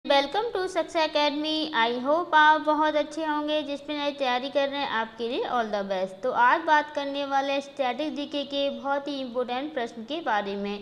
Welcome to success academy. I hope आप बहुत अच्छे होंगे। जिसमें नई तैयारी कर रहे हैं आपके लिए ऑल द बेस्ट। तो आज बात करने वाले स्टैटिक जीके के बहुत ही इम्पोर्टेंट प्रश्न के बारे में।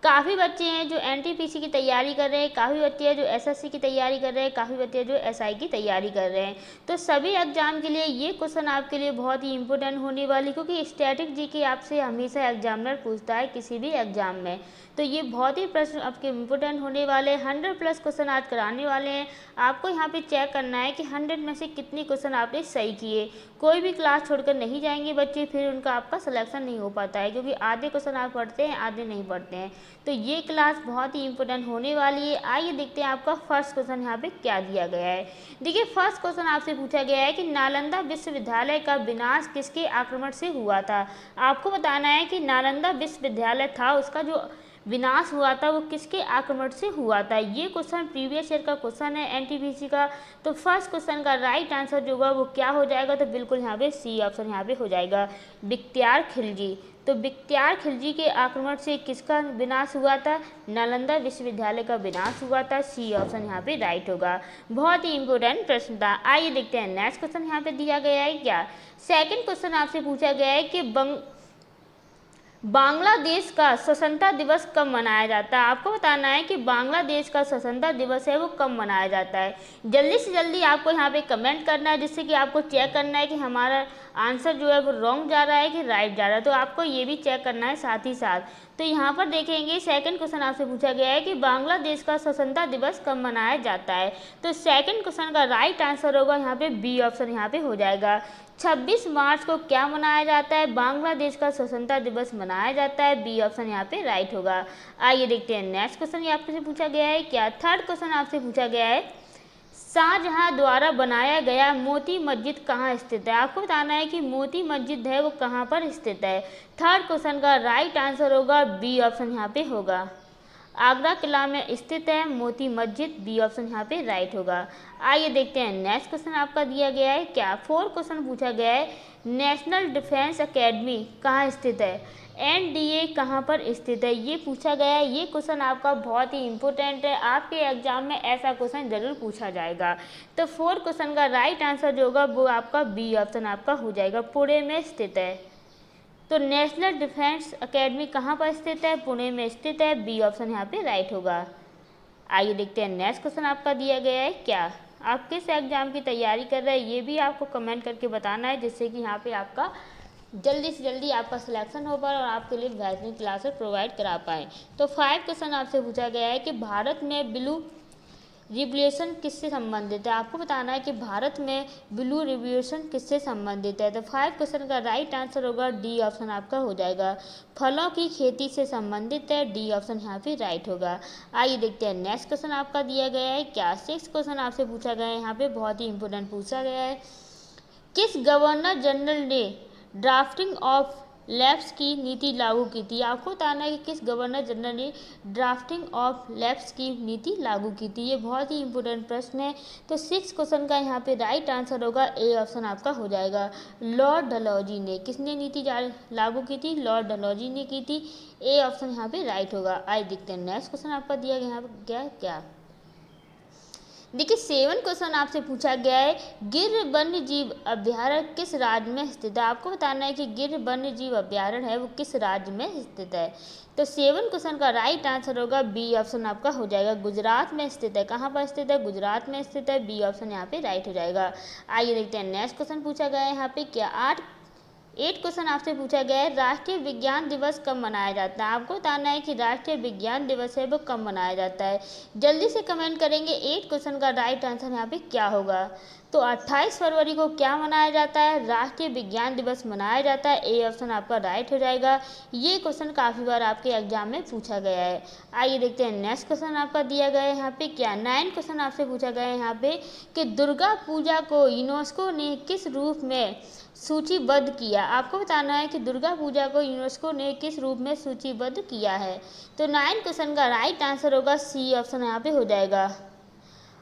काफ़ी बच्चे हैं जो एनटीपीसी की तैयारी कर रहे हैं, काफ़ी बच्चे हैं जो एसएससी की तैयारी कर रहे हैं, काफ़ी बच्चे हैं जो एसआई की तैयारी कर रहे हैं। तो सभी एग्जाम के लिए ये क्वेश्चन आपके लिए बहुत ही इंपॉर्टेंट होने वाली, क्योंकि स्टैटिक जीके आपसे हमेशा एग्जामिनर पूछता है किसी भी एग्जाम में। तो ये बहुत ही प्रश्न आपके इम्पोर्टेंट होने वाले 100+ क्वेश्चन आज कराने वाले हैं। आपको यहाँ पे चेक करना है कि 100 में से कितने क्वेश्चन आपने सही किए। कोई भी क्लास छोड़कर नहीं जाएंगे बच्चे, फिर उनका आपका सिलेक्शन नहीं हो पाता है, क्योंकि आधे क्वेश्चन आप पढ़ते हैं, आधे नहीं पढ़ते हैं। तो ये क्लास बहुत ही इंपॉर्टेंट होने वाली है। आइए देखते हैं आपका फर्स्ट क्वेश्चन यहाँ पे क्या दिया गया है। देखिए, फर्स्ट क्वेश्चन आपसे पूछा गया है कि नालंदा विश्वविद्यालय का विनाश किसके आक्रमण से हुआ था। आपको बताना है कि नालंदा विश्वविद्यालय था, उसका जो विनाश हुआ था वो किसके आक्रमण से हुआ था। ये क्वेश्चन प्रीवियस ईयर का क्वेश्चन है एनटीपीसी का। तो फर्स्ट क्वेश्चन का राइट आंसर जो होगा वो क्या हो जाएगा, तो बिल्कुल यहाँ पे सी ऑप्शन यहाँ पे हो जाएगा, बख्तियार खिलजी। तो बख्तियार खिलजी के आक्रमण से किसका विनाश हुआ था, नालंदा विश्वविद्यालय का विनाश हुआ था। सी ऑप्शन यहाँ पे राइट होगा। बहुत ही इंपॉर्टेंट प्रश्न था। आइए देखते हैं नेक्स्ट क्वेश्चन यहाँ पे दिया गया है क्या। सेकंड क्वेश्चन आपसे पूछा गया है कि बांग्लादेश का स्वतंत्रता दिवस कब मनाया जाता है। आपको बताना है कि बांग्लादेश का स्वतंत्रता दिवस है वो कब मनाया जाता है। जल्दी से जल्दी आपको यहाँ पे कमेंट करना है, जिससे कि आपको चेक करना है कि हमारा आंसर जो है वो रॉन्ग जा रहा है कि राइट जा रहा है। तो आपको ये भी चेक करना है साथ ही साथ। तो यहाँ पर देखेंगे सेकंड क्वेश्चन आपसे पूछा गया है कि बांग्लादेश का स्वतंत्रता दिवस कब मनाया जाता है। तो सेकंड क्वेश्चन का राइट आंसर होगा यहाँ पे बी ऑप्शन यहाँ पे हो जाएगा। 26 मार्च को क्या मनाया जाता है, बांग्लादेश का स्वतंत्रता दिवस मनाया जाता है। बी ऑप्शन यहाँ पे राइट होगा। आइए देखते हैं नेक्स्ट क्वेश्चन ये आपसे पूछा गया है क्या। थर्ड क्वेश्चन आपसे पूछा गया है शाहजहां द्वारा बनाया गया मोती मस्जिद कहाँ स्थित है। आपको बताना है कि मोती मस्जिद है वो कहाँ पर स्थित है। थर्ड क्वेश्चन का राइट आंसर होगा बी ऑप्शन यहाँ पे होगा, आगरा किला में स्थित है मोती मस्जिद। बी ऑप्शन यहाँ पे राइट होगा। आइए देखते हैं नेक्स्ट क्वेश्चन आपका दिया गया है क्या। फोर्थ क्वेश्चन पूछा गया है नेशनल डिफेंस एकेडमी कहाँ स्थित है, एनडीए कहाँ पर स्थित है। ये पूछा गया है। ये क्वेश्चन आपका बहुत ही इंपॉर्टेंट है, आपके एग्जाम में ऐसा क्वेश्चन जरूर पूछा जाएगा। तो फोर्थ क्वेश्चन का राइट आंसर जो होगा वो आपका बी ऑप्शन आपका हो जाएगा, पुणे में स्थित है। तो नेशनल डिफेंस एकेडमी कहाँ पर स्थित है, पुणे में स्थित है। बी ऑप्शन यहाँ पे राइट होगा। आइए देखते हैं नेक्स्ट क्वेश्चन आपका दिया गया है क्या। आप किस एग्जाम की तैयारी कर रहे हैं ये भी आपको कमेंट करके बताना है, जिससे कि यहाँ पे आपका जल्दी से जल्दी आपका सिलेक्शन हो पाए और आपके लिए बेहतरीन क्लासेस प्रोवाइड करा पाएँ। तो 5 क्वेश्चन आपसे पूछा गया है कि भारत में ब्लू रिवोल्यूशन किससे संबंधित है। आपको बताना है कि भारत में ब्लू रिवोल्यूशन किससे संबंधित है। तो 5 क्वेश्चन का राइट आंसर होगा डी ऑप्शन आपका हो जाएगा, फलों की खेती से संबंधित है। डी ऑप्शन यहाँ पे राइट होगा। आइए देखते हैं नेक्स्ट क्वेश्चन आपका दिया गया है क्या। 6 क्वेश्चन आपसे पूछा गया है, यहाँ पे बहुत ही इंपॉर्टेंट पूछा गया है किस गवर्नर जनरल ने ड्राफ्टिंग ऑफ लैप्स की नीति लागू की थी। आपको बताना है कि किस गवर्नर जनरल ने ड्राफ्टिंग ऑफ लैप्स की नीति लागू की थी। ये बहुत ही इंपॉर्टेंट प्रश्न है। तो 6 क्वेश्चन का यहाँ पे राइट आंसर होगा ए ऑप्शन आपका हो जाएगा, लॉर्ड डलहौजी ने। किसने नीति लागू की थी, लॉर्ड डलहौजी ने की थी। ए ऑप्शन यहाँ पे राइट होगा। आइए देखते हैं नेक्स्ट क्वेश्चन आपका दिया गया यहाँ पे क्या क्या। देखिए 7 क्वेश्चन आपसे पूछा गया है गिर वन्य जीव अभ्यारण्य किस राज्य में स्थित है। आपको बताना है कि गिर वन्य जीव अभ्यारण्य है वो किस राज्य में स्थित है। तो 7 क्वेश्चन का राइट आंसर होगा बी ऑप्शन आपका हो जाएगा, गुजरात में स्थित है। कहाँ पर स्थित है, गुजरात में स्थित है। बी ऑप्शन यहाँ पे राइट हो जाएगा। आइए देखते हैं नेक्स्ट क्वेश्चन पूछा गया है यहाँ पे क्या। 8 क्वेश्चन आपसे पूछा गया है राष्ट्रीय विज्ञान दिवस कब मनाया जाता है। आपको बताना है कि राष्ट्रीय विज्ञान दिवस है वो कब मनाया जाता है। जल्दी से कमेंट करेंगे 8 क्वेश्चन का राइट आंसर यहाँ पे क्या होगा। तो 28 फरवरी को क्या मनाया जाता है, राष्ट्रीय विज्ञान दिवस मनाया जाता है। ए ऑप्शन आपका राइट हो जाएगा। ये क्वेश्चन काफ़ी बार आपके एग्जाम में पूछा गया है। आइए देखते हैं नेक्स्ट क्वेश्चन आपका दिया गया है यहाँ पे क्या। 9 क्वेश्चन आपसे पूछा गया है यहाँ पे कि दुर्गा पूजा को यूनेस्को ने किस रूप में सूचीबद्ध किया। आपको बताना है कि दुर्गा पूजा को यूनेस्को ने किस रूप में सूचीबद्ध किया है। तो 9 क्वेश्चन का राइट आंसर होगा सी ऑप्शन यहाँ पे हो जाएगा,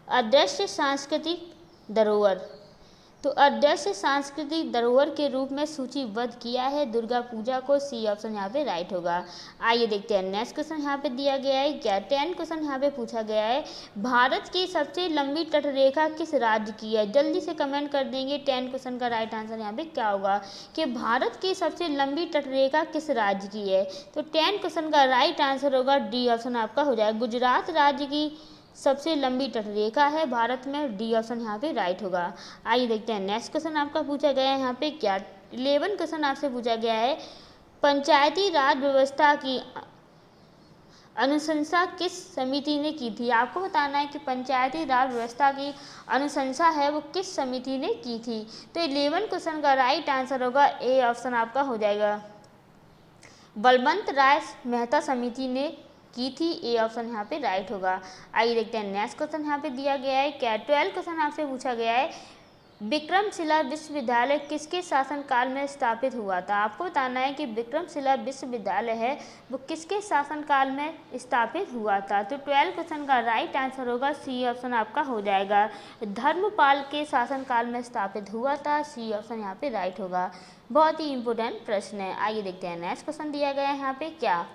अदृश्य सांस्कृतिक धरोहर। तो अदृश्य सांस्कृतिक धरोहर के रूप में सूचीबद्ध किया है दुर्गा पूजा को, सी ऑप्शन यहाँ पे राइट होगा। आइए देखते हैं नेक्स्ट क्वेश्चन यहाँ पे दिया गया है क्या। 10 क्वेश्चन यहाँ पे पूछा गया है, भारत की सबसे लंबी तटरेखा किस राज्य की है। जल्दी से कमेंट कर देंगे 10 क्वेश्चन का राइट आंसर यहाँ पे क्या होगा कि भारत की सबसे लंबी तटरेखा किस राज्य की है। तो 10 क्वेश्चन का राइट आंसर होगा डी ऑप्शन आपका हो जाएगा। गुजरात राज्य की सबसे लंबी तटरेखा है भारत में, डी ऑप्शन यहाँ पे राइट होगा। आइए देखते हैं नेक्स्ट क्वेश्चन आपका पूछा गया है यहाँ पे क्या। 11 क्वेश्चन आपसे पूछा गया है, पंचायती राज व्यवस्था की अनुशंसा किस समिति ने की थी। आपको बताना है कि पंचायती राज व्यवस्था की अनुशंसा है वो किस समिति ने की थी। तो 11 क्वेश्चन का राइट आंसर होगा ए ऑप्शन आपका हो जाएगा, बलवंत राय मेहता समिति ने की थी, ए ऑप्शन यहाँ पे राइट होगा। आइए देखते हैं नेक्स्ट क्वेश्चन यहाँ पे दिया गया है क्या। 12 क्वेश्चन आपसे पूछा गया है, विक्रमशिला विश्वविद्यालय किसके शासनकाल में स्थापित हुआ था। आपको बताना है कि विक्रमशिला विश्वविद्यालय है वो किसके शासनकाल में स्थापित हुआ था। तो 12 क्वेश्चन का राइट आंसर होगा सी ऑप्शन आपका हो जाएगा, धर्मपाल के शासनकाल में स्थापित हुआ था, सी ऑप्शन यहाँ पे राइट होगा। बहुत ही इंपॉर्टेंट प्रश्न है। आइए देखते हैं नेक्स्ट क्वेश्चन दिया गया है यहाँ पे क्या।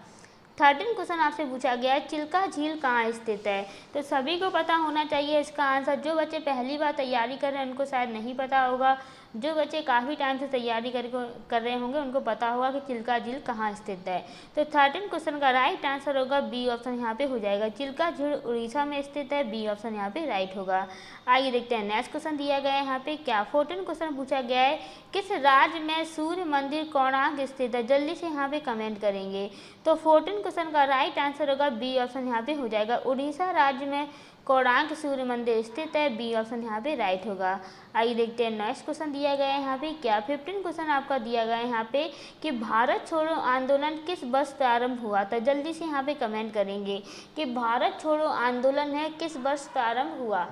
13 क्वेश्चन आपसे पूछा गया है, चिल्का झील कहाँ स्थित है। तो सभी को पता होना चाहिए इसका आंसर। जो बच्चे पहली बार तैयारी कर रहे हैं उनको शायद नहीं पता होगा, जो बच्चे काफ़ी टाइम से तैयारी कर रहे होंगे उनको पता होगा कि चिल्का झील कहाँ स्थित है। तो 13 क्वेश्चन का राइट आंसर होगा बी ऑप्शन यहाँ पे हो जाएगा, चिल्का झील उड़ीसा में स्थित है, बी ऑप्शन यहाँ पे राइट होगा। आइए देखते हैं नेक्स्ट क्वेश्चन दिया गया है यहाँ पे क्या। 14 क्वेश्चन पूछा गया है, किस राज्य में सूर्य मंदिर कोणार्क स्थित है। जल्दी से यहाँ पे कमेंट करेंगे। तो 14 क्वेश्चन का राइट आंसर होगा बी ऑप्शन यहाँ पे हो जाएगा, उड़ीसा राज्य में कोणार्क सूर्य मंदिर स्थित है, बी ऑप्शन यहाँ पे राइट होगा। आइए देखते हैं नेक्स्ट क्वेश्चन दिया गया है यहाँ पे क्या। 15 क्वेश्चन आपका दिया गया है यहाँ पे कि भारत छोड़ो आंदोलन किस वर्ष प्रारंभ हुआ था। जल्दी से यहाँ पे कमेंट करेंगे कि भारत छोड़ो आंदोलन है किस वर्ष प्रारंभ हुआ।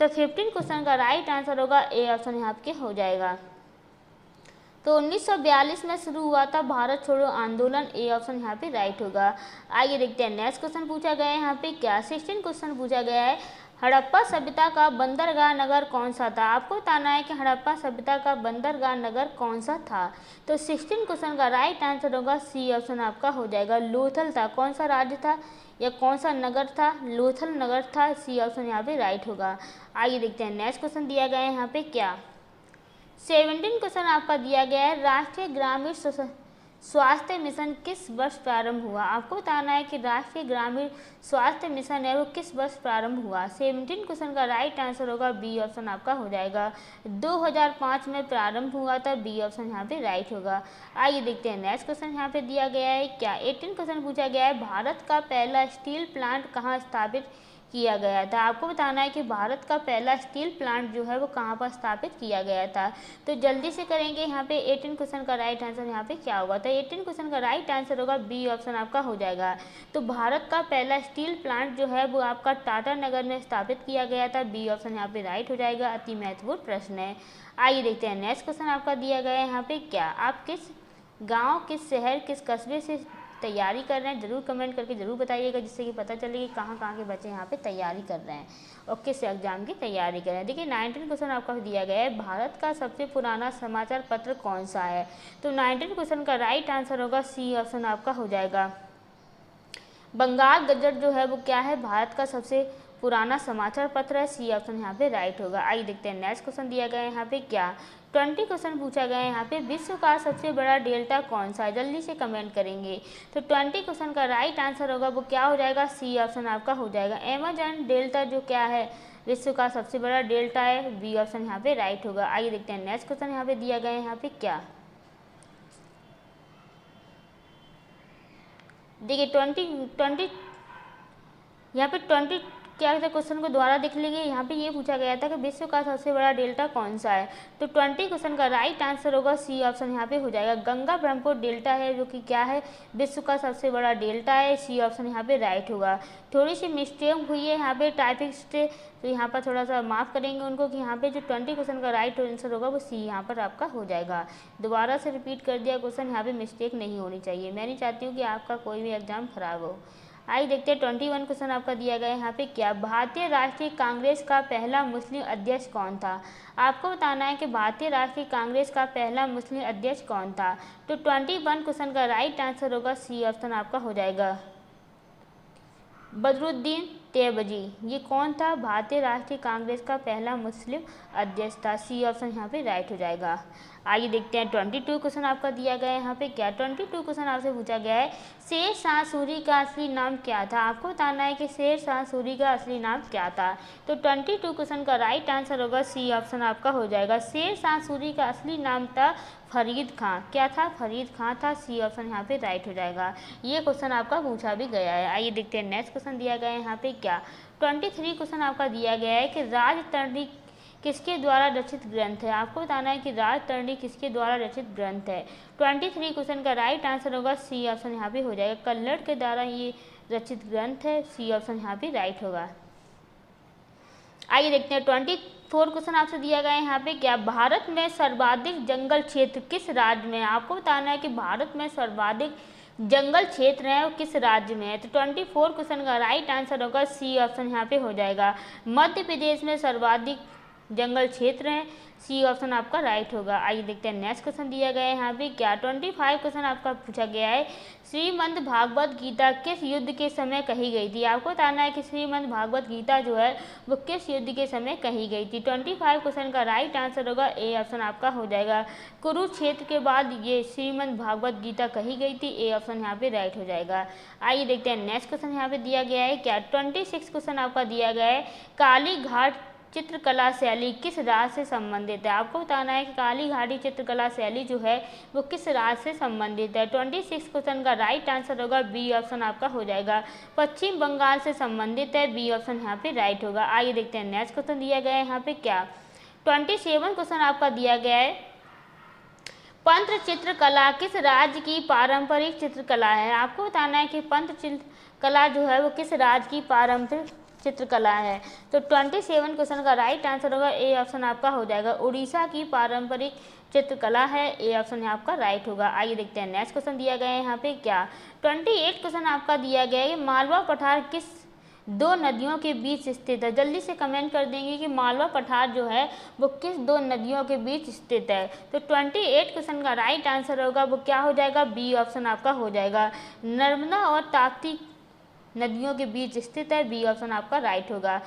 तो 15 क्वेश्चन का राइट आंसर होगा ए ऑप्शन यहाँ पे हो जाएगा। तो 1942 में शुरू हुआ था भारत छोड़ो आंदोलन, ए ऑप्शन यहाँ पे राइट होगा। आइए देखते हैं नेक्स्ट क्वेश्चन पूछा गया है यहाँ पे क्या। 16 क्वेश्चन पूछा गया है, हड़प्पा सभ्यता का बंदरगाह नगर कौन सा था। आपको बताना है कि हड़प्पा सभ्यता का बंदरगाह नगर कौन सा था। तो 16 क्वेश्चन का राइट आंसर होगा सी ऑप्शन आपका हो जाएगा, लोथल था। कौन सा राज्य था या कौन सा नगर था, लोथल नगर था, सी ऑप्शन यहाँ पे राइट होगा। आइए देखते हैं नेक्स्ट क्वेश्चन दिया गया है यहाँ पे क्या। 17 क्वेश्चन आपका दिया गया है, राष्ट्रीय ग्रामीण स्वास्थ्य मिशन किस वर्ष प्रारंभ हुआ। आपको बताना है कि राष्ट्रीय ग्रामीण स्वास्थ्य मिशन है वो किस वर्ष प्रारंभ हुआ। 17 क्वेश्चन का राइट आंसर होगा बी ऑप्शन आपका हो जाएगा, 2005 में प्रारंभ हुआ था, बी ऑप्शन यहाँ पे राइट होगा। आइए देखते हैं नेक्स्ट क्वेश्चन यहाँ पे दिया गया है क्या। 18 क्वेश्चन पूछा गया है, भारत का पहला स्टील प्लांट कहाँ स्थापित किया गया था। आपको बताना है कि भारत का पहला स्टील प्लांट जो है वो कहाँ पर स्थापित किया गया था। तो जल्दी से करेंगे यहाँ पे 18 क्वेश्चन का राइट आंसर यहाँ पे क्या होगा। तो 18 क्वेश्चन का राइट आंसर होगा बी ऑप्शन आपका हो जाएगा। तो भारत का पहला स्टील प्लांट जो है वो आपका टाटा नगर में स्थापित किया गया था, बी ऑप्शन यहाँ पे राइट हो जाएगा। अति महत्वपूर्ण प्रश्न है। आइए देखते हैं नेक्स्ट क्वेश्चन आपका दिया गया है यहाँ पे क्या। आप किस गाँव, किस शहर, किस कस्बे से तैयारी कर रहे हैं जरूर कमेंट करके जरूर बताइएगा, जिससे कि पता चले कि कहाँ कहाँ के बच्चे यहाँ पे तैयारी कर रहे हैं और किस एग्जाम की तैयारी कर रहे हैं। देखिए 19 क्वेश्चन आपका दिया गया है, भारत का सबसे पुराना समाचार पत्र कौन सा है। तो 19 क्वेश्चन का राइट आंसर होगा सी ऑप्शन आपका हो जाएगा, बंगाल गजट जो है वो क्या है, भारत का सबसे पुराना समाचार पत्र है, सी ऑप्शन यहाँ पे राइट होगा। आइए देखते हैं नेक्स्ट क्वेश्चन दिया गया है यहाँ पे क्या। 20 क्वेश्चन पूछा गया है यहाँ पे, विश्व का सबसे बड़ा डेल्टा कौन सा है। जल्दी से कमेंट करेंगे। तो 20 क्वेश्चन का राइट आंसर होगा वो क्या हो जाएगा, सी ऑप्शन आपका हो जाएगा, अमेजन डेल्टा जो क्या है विश्व का सबसे बड़ा डेल्टा है, बी ऑप्शन यहाँ पे राइट होगा। आइए देखते हैं नेक्स्ट क्वेश्चन यहाँ पे दिया गया है यहाँ पे क्या। देखिए 20 यहाँ पे 20 क्या था, क्वेश्चन को दोबारा देख लीजिए। यहाँ पे ये पूछा गया था कि विश्व का सबसे बड़ा डेल्टा कौन सा है। तो 20 क्वेश्चन का राइट आंसर होगा सी ऑप्शन यहाँ पे हो जाएगा, गंगा ब्रह्मपुत्र डेल्टा है जो कि क्या है विश्व का सबसे बड़ा डेल्टा है, सी ऑप्शन यहाँ पे राइट होगा। थोड़ी सी मिस्टेक हुई है यहाँ पे टाइपिस्ट, तो यहाँ पर थोड़ा सा माफ़ करेंगे उनको कि यहाँ पे जो 20 क्वेश्चन का राइट आंसर होगा वो सी यहाँ पर आपका हो जाएगा। दोबारा से रिपीट कर दिया क्वेश्चन, यहाँ पे मिस्टेक नहीं होनी चाहिए। मैं नहीं चाहती हूँ कि आपका कोई भी एग्जाम खराब हो। आइए देखते हैं 21 क्वेश्चन आपका दिया गया है यहाँ पे क्या भारतीय राष्ट्रीय कांग्रेस का पहला मुस्लिम अध्यक्ष कौन था। आपको बताना है कि भारतीय राष्ट्रीय कांग्रेस का पहला मुस्लिम अध्यक्ष कौन था। तो 21 क्वेश्चन का राइट आंसर होगा सी ऑप्शन आपका हो जाएगा बदरुद्दीन तैयबजी। ये कौन था, भारतीय राष्ट्रीय कांग्रेस का पहला मुस्लिम अध्यक्ष था। सी ऑप्शन यहाँ पे राइट हो जाएगा। आइए देखते हैं 22 क्वेश्चन आपका दिया गया है यहाँ पे क्या 22 क्वेश्चन आपसे पूछा गया है शेर शाह सूरी का असली नाम क्या था। आपको बताना है कि शेर शाह सूरी का असली नाम क्या था। तो 22 क्वेश्चन का राइट आंसर होगा सी ऑप्शन आपका हो जाएगा। शेर शाह सूरी का असली नाम था फरीद खां। क्या था, फरीद खां था। सी ऑप्शन यहाँ पे राइट हो जाएगा। ये क्वेश्चन आपका पूछा भी गया है। आइए देखते हैं नेक्स्ट क्वेश्चन दिया गया है यहाँ पे क्या 23 क्वेश्चन आपका दिया गया है कि राजतरणी किसके द्वारा रचित ग्रंथ है। आपको बताना है कि राजतरणी किसके द्वारा रचित ग्रंथ है। 23 क्वेश्चन का राइट आंसर होगा सी ऑप्शन यहाँ पे हो जाएगा। कल्लड़ के द्वारा ये रचित ग्रंथ है। सी ऑप्शन यहाँ पे राइट होगा। आइए देखते हैं 24 क्वेश्चन आपसे दिया गया है यहाँ पे क्या भारत में सर्वाधिक जंगल क्षेत्र किस राज्य में है। आपको बताना है कि भारत में सर्वाधिक जंगल क्षेत्र है वो किस राज्य में है। तो 24 क्वेश्चन का राइट आंसर होगा सी ऑप्शन यहाँ पे हो जाएगा। मध्य प्रदेश में सर्वाधिक जंगल क्षेत्र है। सी ऑप्शन आपका राइट होगा। आइए देखते हैं नेक्स्ट क्वेश्चन दिया गया है यहाँ पे क्या 25 क्वेश्चन आपका पूछा गया है श्रीमद् भागवत गीता किस युद्ध के समय कही गई थी। आपको बताना है कि श्रीमद् भागवत गीता जो है वो किस युद्ध के समय कही गई थी। 25 क्वेश्चन का राइट आंसर होगा ए ऑप्शन आपका हो जाएगा। कुरुक्षेत्र के बाद ये श्रीमद् भागवत गीता कही गई थी। ए ऑप्शन यहाँ पे राइट हो जाएगा। आइए देखते हैं नेक्स्ट क्वेश्चन यहाँ पे दिया गया है क्या 26 क्वेश्चन आपका दिया गया है काली घाट चित्रकला शैली किस राज्य से संबंधित है। आपको बताना है कि काली घाटी चित्रकला शैली जो है वो किस राज्य से संबंधित है। 26 क्वेश्चन का राइट आंसर होगा बी ऑप्शन आपका हो जाएगा। पश्चिम बंगाल से संबंधित है। बी ऑप्शन यहाँ पे राइट होगा। आइए देखते हैं नेक्स्ट क्वेश्चन दिया गया है यहाँ पे क्या 27 क्वेश्चन आपका दिया गया है पंत्र चित्रकला किस राज्य की पारंपरिक चित्रकला है। आपको बताना है कि पंत्र चित्रकला जो है वो किस राज्य की पारंपरिक चित्रकला है। तो 27 क्वेश्चन का राइट आंसर होगा ए ऑप्शन आपका हो जाएगा। उड़ीसा की पारंपरिक चित्रकला है। ए ऑप्शन आपका राइट होगा। आइए देखते हैं नेक्स्ट क्वेश्चन दिया गया है यहाँ पे क्या 28 क्वेश्चन आपका दिया गया है मालवा पठार किस दो नदियों के बीच स्थित है। जल्दी से कमेंट कर देंगे कि मालवा पठार जो है वो किस दो नदियों के बीच स्थित है। तो 28 क्वेश्चन का राइट आंसर होगा वो क्या हो जाएगा बी ऑप्शन आपका हो जाएगा। नर्मदा और ताप्ती नदियों के बीच स्थित है। बी ऑप्शन आपका राइट होगा।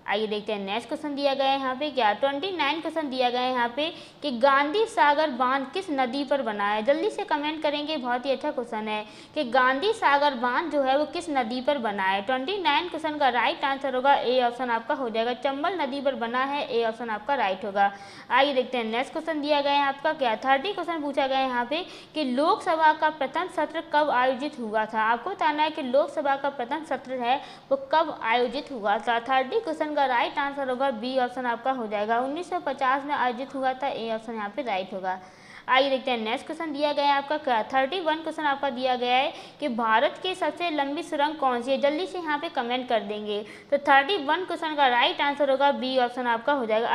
आइए देखते हैं नेक्स्ट क्वेश्चन दिया गया है यहाँ पे क्या 29 क्वेश्चन दिया गया है यहाँ पे कि गांधी सागर बांध किस नदी पर बना है। जल्दी से कमेंट करेंगे। बहुत ही अच्छा क्वेश्चन है कि गांधी सागर बांध जो है वो किस नदी पर बना है। 29 क्वेश्चन का राइट आंसर होगा ए ऑप्शन आपका हो जाएगा। चंबल नदी पर बना है। ए ऑप्शन आपका राइट होगा। आइए देखते हैं नेक्स्ट क्वेश्चन दिया गया है आपका क्या 30 क्वेश्चन पूछा गया है यहाँ पे कि लोकसभा का प्रथम सत्र कब आयोजित हुआ था। आपको बताना है कि लोकसभा का प्रथम सत्र है वो कब आयोजित हुआ था। 30 क्वेश्चन का राइट आंसर होगा बी ऑप्शन आपका हो जाएगा। 1950 में आयोजित हुआ था। ए ऑप्शन यहाँ पे राइट होगा। आइए देखते हैं नेक्स्ट क्वेश्चन दिया गया है आपका क्या 31 क्वेश्चन आपका दिया गया है कि भारत की सबसे लंबी सुरंग कौन सी है। जल्दी से यहाँ पे कमेंट कर देंगे। तो 31 क्वेश्चन का राइट आंसर होगा बी ऑप्शन आपका हो जाएगा।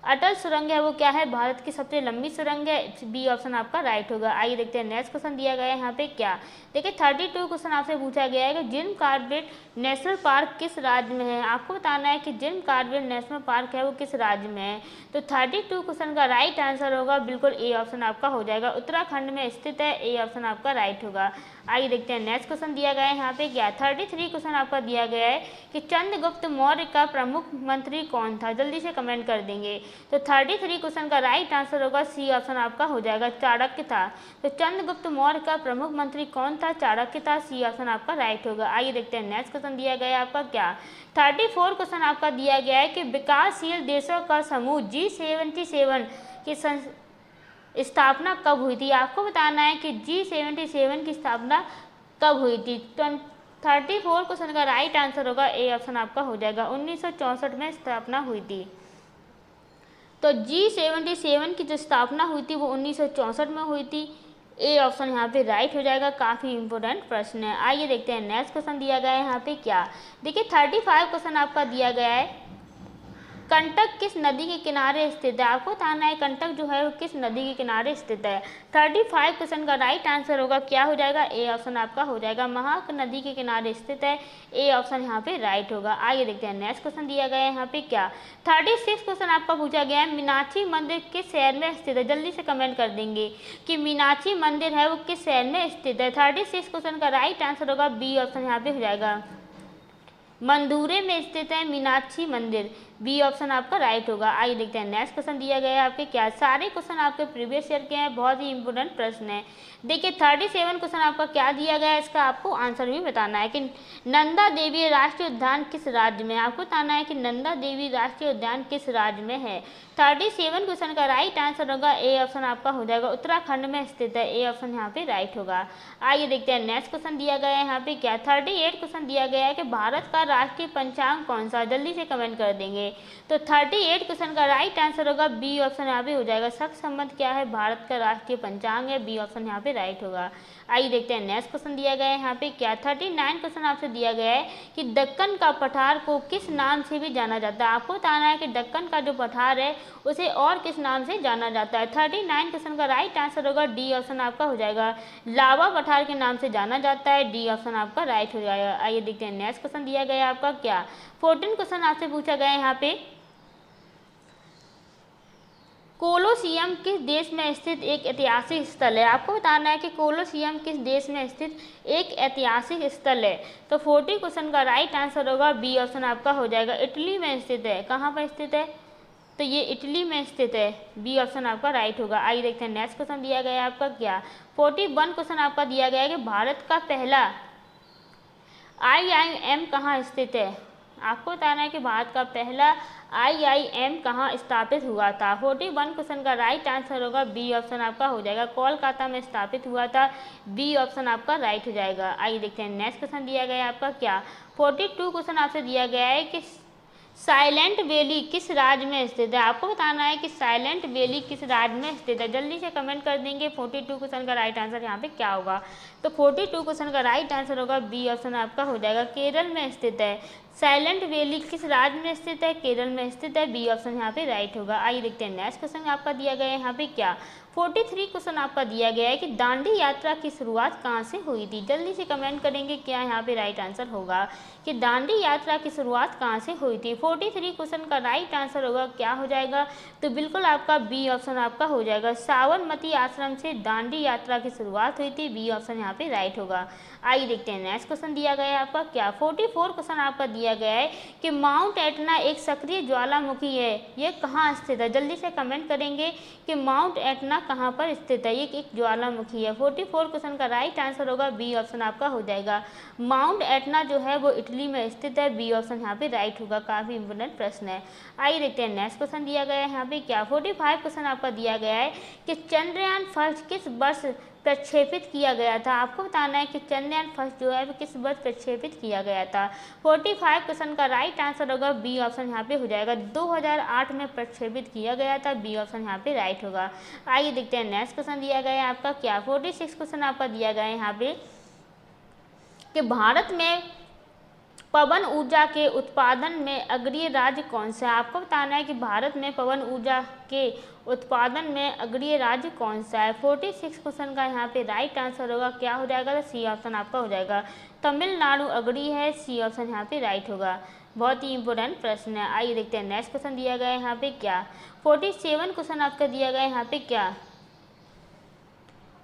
अटल सुरंग है वो क्या है भारत की सबसे लंबी सुरंग है। बी ऑप्शन आपका राइट होगा। आइए देखते हैं नेक्स्ट क्वेश्चन दिया गया है यहाँ पे क्या देखिए 32 क्वेश्चन आपसे पूछा गया है कि जिम कॉर्बेट नेशनल पार्क किस राज्य में है। आपको बताना है कि जिम कॉर्बेट नेशनल पार्क है वो किस राज्य में है। तो 32 क्वेश्चन का राइट आंसर होगा बिल्कुल ए ऑप्शन आपका हो जाएगा। उत्तराखंड में स्थित है। ए ऑप्शन आपका राइट होगा। आइए देखते हैं नेक्स्ट क्वेश्चन दिया गया है यहाँ पे क्या 33 क्वेश्चन आपका दिया गया है कि चंद्रगुप्त मौर्य का प्रमुख मंत्री कौन था। जल्दी से कमेंट कर देंगे। तो 33 क्वेश्चन का राइट आंसर होगा सी ऑप्शन आपका हो जाएगा। चाणक्य था। तो चंद्रगुप्त मौर्य का प्रमुख मंत्री कौन था। चाणक्य था। सी ऑप्शन आपका राइट होगा। आइए देखते हैं नेक्स्ट क्वेश्चन दिया गया है आपका क्या 34 क्वेश्चन आपका दिया गया है कि विकासशील देशों का समूह G77 की स्थापना कब हुई थी। आपको बताना है कि G77 की स्थापना कब हुई थी। 34 क्वेश्चन का राइट आंसर होगा ए ऑप्शन आपका हो जाएगा। 1964 में स्थापना हुई थी। तो G77 की जो स्थापना हुई थी वो 1964 में हुई थी। ए ऑप्शन यहाँ पे राइट हो जाएगा। काफ़ी इंपॉर्टेंट प्रश्न है। आइए देखते हैं नेक्स्ट क्वेश्चन दिया गया है यहाँ पे क्या देखिए 35 क्वेश्चन आपका दिया गया है कंटक किस नदी के किनारे स्थित है? आपको बताना है कंटक जो है वो किस नदी के किनारे स्थित है। 35 क्वेश्चन का राइट आंसर होगा क्या हो जाएगा? ए ऑप्शन आपका हो जाएगा, महाक नदी के किनारे स्थित है। ए ऑप्शन यहाँ पे राइट होगा। आइए देखते हैं नेक्स्ट क्वेश्चन दिया गया है यहाँ पे क्या 36 क्वेश्चन आपका पूछा गया है, मीनाक्षी मंदिर किस शहर में स्थित है? जल्दी से कमेंट कर देंगे कि मीनाक्षी मंदिर है वो किस शहर में स्थित है। 36 क्वेश्चन का राइट आंसर होगा बी ऑप्शन यहाँ पे हो जाएगा, मंदुरे में स्थित है मीनाक्षी मंदिर। बी ऑप्शन आपका राइट होगा। आइए देखते हैं नेक्स्ट क्वेश्चन दिया गया है आपके क्या सारे क्वेश्चन आपके प्रीवियस ईयर के हैं, बहुत ही इंपॉर्टेंट प्रश्न है। देखिए 37 क्वेश्चन आपका क्या दिया गया है, इसका आपको आंसर भी बताना है कि नंदा देवी राष्ट्रीय उद्यान किस राज्य में है। आपको बताना है कि नंदा देवी राष्ट्रीय उद्यान किस राज्य में है। 37 क्वेश्चन का राइट आंसर होगा ए ऑप्शन आपका हो जाएगा, उत्तराखंड में स्थित है। ए ऑप्शन यहाँ पे राइट होगा। आइए देखते हैं नेक्स्ट क्वेश्चन दिया गया है यहाँ पे क्या 38 क्वेश्चन दिया गया है कि भारत का राष्ट्रीय पंचांग कौन सा? जल्दी से कमेंट कर देंगे। तो 38 क्वेश्चन का राइट आंसर होगा बी ऑप्शन यहाँ पे हो जाएगा, शक संबंध क्या है? भारत का राष्ट्रीय पंचांग है। बी ऑप्शन यहाँ पे राइट होगा। आइए देखते हैं नेक्स्ट क्वेश्चन दिया गया है यहाँ पे क्या 39 क्वेश्चन आपसे दिया गया है कि दक्कन का पठार को किस नाम से भी जाना जाता है। आपको बताना है कि दक्कन का जो पठार है उसे और किस नाम से जाना जाता है। 39 क्वेश्चन का राइट आंसर होगा डी ऑप्शन आपका हो जाएगा, लावा पठार के नाम से जाना जाता है। डी ऑप्शन आपका राइट हो जाएगा। आइए देखते हैं नेक्स्ट क्वेश्चन दिया गया है आपका क्या 14 क्वेश्चन आपसे पूछा गया है यहाँ पे कोलोसियम किस देश में स्थित एक ऐतिहासिक स्थल है। आपको बताना है कि कोलोसियम किस देश में स्थित एक ऐतिहासिक स्थल है। तो 40 क्वेश्चन का राइट आंसर होगा बी ऑप्शन आपका हो जाएगा, इटली में स्थित है। कहाँ पर स्थित है? तो ये इटली में स्थित है। बी ऑप्शन आपका राइट होगा। आइए देखते हैं नेक्स्ट क्वेश्चन दिया गया है आपका क्या 41 क्वेश्चन आपका दिया गया है कि भारत का पहला IIM कहाँ स्थित है। आपको बताना है कि भारत का पहला IIM कहाँ स्थापित हुआ था। 41 क्वेश्चन का राइट आंसर होगा बी ऑप्शन आपका हो जाएगा, कोलकाता में स्थापित हुआ था। बी ऑप्शन आपका राइट हो जाएगा। आइए देखते हैं नेक्स्ट क्वेश्चन दिया गया है आपका क्या 42 क्वेश्चन आपसे दिया गया है कि साइलेंट वैली किस राज्य में स्थित है। आपको बताना है कि साइलेंट वैली किस राज्य में स्थित है। जल्दी से कमेंट कर देंगे 42 क्वेश्चन का राइट आंसर यहाँ पे क्या होगा। तो 42 क्वेश्चन का राइट आंसर होगा बी ऑप्शन आपका हो जाएगा, केरल में स्थित है। साइलेंट वैली किस राज्य में स्थित है? केरल में स्थित है। बी ऑप्शन यहाँ पे राइट होगा। आइए देखते हैं नेक्स्ट क्वेश्चन आपका दिया गया है यहाँ पे क्या 43 क्वेश्चन आपका दिया गया है कि दांडी यात्रा की शुरुआत कहाँ से हुई थी। जल्दी से कमेंट करेंगे क्या यहाँ पे राइट आंसर होगा कि दांडी यात्रा की शुरुआत कहाँ से हुई थी। 43 क्वेश्चन का राइट आंसर होगा क्या हो जाएगा? तो बिल्कुल आपका बी ऑप्शन आपका हो जाएगा, साबरमती आश्रम से दांडी यात्रा की शुरुआत हुई थी। बी ऑप्शन यहाँ पे राइट होगा। आइए देखते हैं नेक्स्ट क्वेश्चन दिया गया है आपका क्या 44 क्वेश्चन आपका दिया गया है कि माउंट एटना एक सक्रिय ज्वालामुखी है, ये कहाँ स्थित है। जल्दी से कमेंट करेंगे कि माउंट एटना कहाँ पर स्थित है, ये एक ज्वालामुखी है। 44 क्वेश्चन का राइट आंसर होगा बी ऑप्शन आपका हो जाएगा, माउंट एटना जो है वो इटली में स्थित है। बी ऑप्शन यहाँ पे राइट होगा। काफ़ी इंपोर्टेंट प्रश्न है। आइए देखते हैं नेक्स्ट क्वेश्चन दिया गया है यहाँ पे क्या 45 क्वेश्चन आपका दिया गया है कि चंद्रयान फर्स्ट किस वर्ष प्रक्षेपित किया गया था। आपको बताना है कि चंद्रयान फर्स्ट जो है वो किस वर्ष प्रक्षेपित किया गया था। 45 क्वेश्चन का राइट आंसर होगा बी ऑप्शन यहाँ पे हो जाएगा, 2008 में प्रक्षेपित किया गया था। बी ऑप्शन यहाँ पे राइट होगा। आइए देखते हैं नेक्स्ट क्वेश्चन दिया गया है आपका क्या 46 क्वेश्चन आपका दिया गया है यहाँ पे कि भारत में पवन ऊर्जा के उत्पादन में अग्रणी राज्य कौन सा है। आपको बताना है कि भारत में पवन ऊर्जा के उत्पादन में अग्रणी राज्य कौन सा है। 46 क्वेश्चन का यहाँ पे राइट आंसर होगा क्या हो जाएगा? तो सी ऑप्शन आपका हो जाएगा, तमिलनाडु अग्रणी है। सी ऑप्शन यहाँ पे राइट होगा। बहुत ही इंपॉर्टेंट प्रश्न है। आइए देखते हैं नेक्स्ट क्वेश्चन दिया गया है यहाँ पे क्या 47 क्वेश्चन आपका दिया गया है यहाँ पे क्या